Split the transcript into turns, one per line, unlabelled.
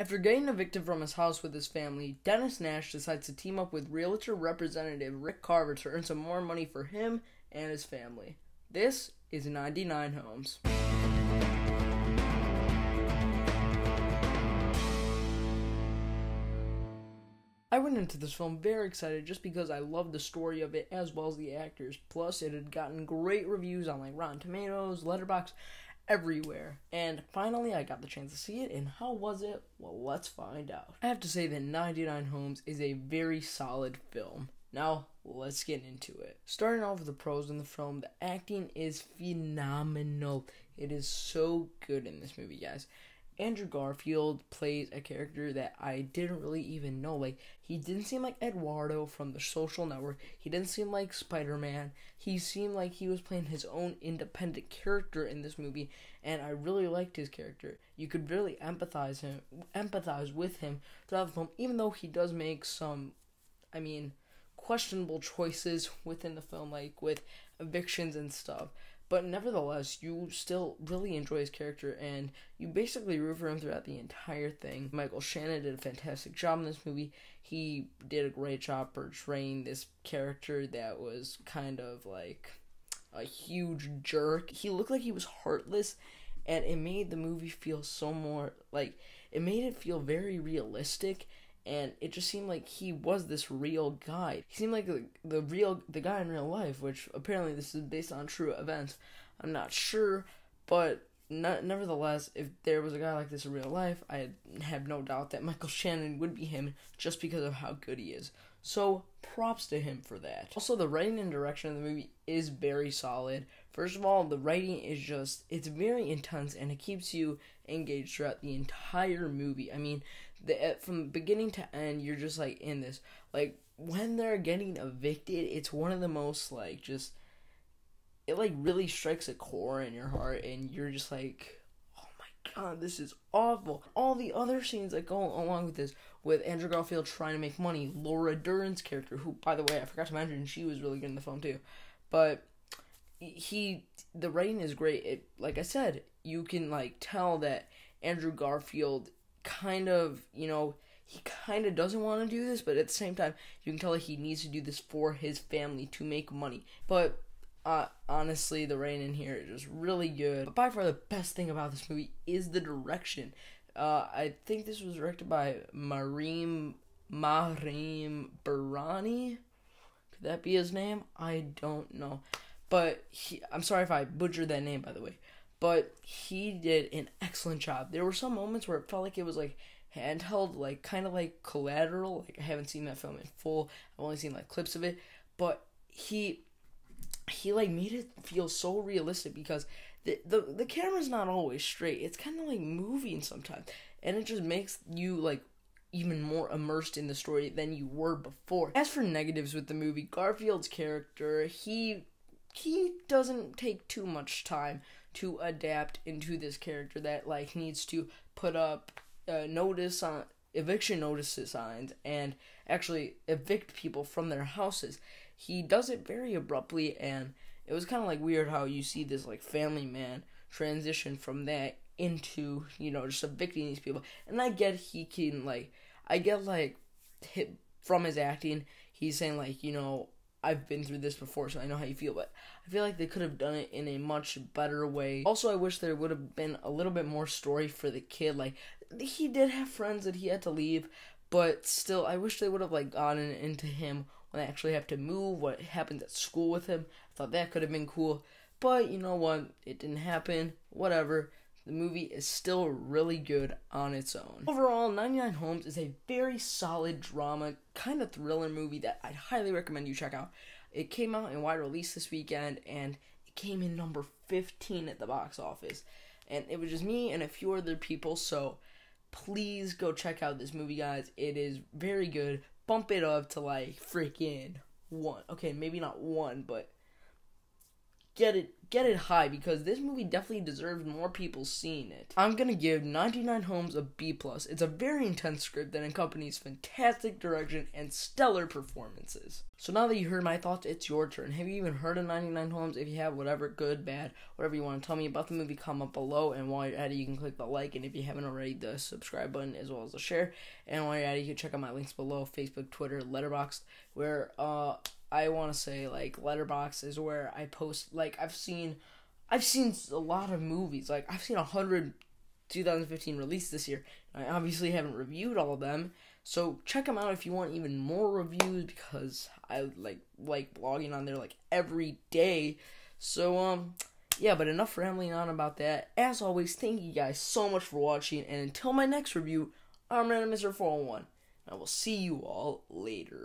After getting evicted from his house with his family, Dennis Nash decides to team up with realtor representative Rick Carver to earn some more money for him and his family. This is 99 Homes. I went into this film very excited just because I loved the story of it as well as the actors. Plus, it had gotten great reviews on like Rotten Tomatoes, Letterboxd, everywhere. And finally, I got the chance to see it, and how was it? Well, let's find out. I have to say that 99 Homes is a very solid film. Now, let's get into it. Starting off with the pros in the film, the acting is phenomenal. It is so good in this movie, guys. Andrew Garfield plays a character that I didn't really even know. Like, he didn't seem like Eduardo from The Social Network. He didn't seem like Spider-Man. He seemed like he was playing his own independent character in this movie, and I really liked his character. You could really empathize with him throughout the film, even though he does make some, questionable choices within the film, like with evictions and stuff. But nevertheless, you still really enjoy his character, and you basically root for him throughout the entire thing. Michael Shannon did a fantastic job in this movie. He did a great job portraying this character that was kind of like a huge jerk. He looked like he was heartless, and it made the movie feel so more like, it made it feel very realistic. And it just seemed like he was this real guy. He seemed like the guy in real life, which apparently this is based on true events. I'm not sure, but nevertheless, if there was a guy like this in real life, I have no doubt that Michael Shannon would be him just because of how good he is. So, props to him for that. Also, the writing and direction of the movie is very solid. First of all, the writing is just, it's very intense, and it keeps you engaged throughout the entire movie. I mean, from beginning to end, you're just, like, in this. Like, when they're getting evicted, it's one of the most, like, just, it, like, really strikes a core in your heart, and you're just like, oh my god, this is awful. All the other scenes that go along with this, with Andrew Garfield trying to make money, Laura Dern's character, who, by the way, I forgot to mention, she was really good in the film, too. But the writing is great. It, like I said, you can, like, tell that Andrew Garfield kind of, he kind of doesn't want to do this, but at the same time, you can tell that he needs to do this for his family to make money. But honestly, the writing in here is just really good. But by far, the best thing about this movie is the direction. I think this was directed by Marim Barani. Could that be his name? I don't know. But I'm sorry if I butchered that name, by the way. But he did an excellent job. There were some moments where it felt like it was like handheld, like kind of like Collateral. Like, I haven't seen that film in full. I've only seen like clips of it. But he like made it feel so realistic because the camera's not always straight. It's kind of like moving sometimes, and it just makes you like even more immersed in the story than you were before. As for negatives with the movie, Garfield's character, he doesn't take too much time to adapt into this character that like needs to put up eviction notices signs and actually evict people from their houses. He does it very abruptly, and it was kind of like weird how you see this like family man transition from that into, just evicting these people. And I get from his acting, he's saying like, I've been through this before, so I know how you feel, but I feel like they could have done it in a much better way. Also, I wish there would have been a little bit more story for the kid. Like, he did have friends that he had to leave, but still, I wish they would have like gotten into him when they actually have to move, what happens at school with him. I thought that could have been cool, but you know what? It didn't happen. Whatever. The movie is still really good on its own. Overall, 99 Homes is a very solid drama, kind of thriller movie that I'd highly recommend you check out. It came out in wide release this weekend, and it came in number 15 at the box office. And it was just me and a few other people, so please go check out this movie, guys. It is very good. Bump it up to like freaking 1. Okay, maybe not 1, but get it high, because this movie definitely deserves more people seeing it. I'm gonna give 99 Homes a B+. It's a very intense script that accompanies fantastic direction and stellar performances. So now that you heard my thoughts, it's your turn. Have you even heard of 99 Homes? If you have, whatever, good, bad, whatever you want to tell me about the movie, comment below. And while you're at it, you can click the like, and if you haven't already, the subscribe button, as well as the share. And while you're at it, you can check out my links below: Facebook, Twitter, Letterboxd, where I want to say, like, Letterboxd is where I post, like, I've seen a lot of movies. Like, I've seen 100 2015 released this year. I obviously haven't reviewed all of them, so check them out if you want even more reviews, because I like blogging on there like every day. So yeah, but enough rambling on about that. As always, thank you guys so much for watching, and until my next review, I'm Random Mr. 401. I will see you all later.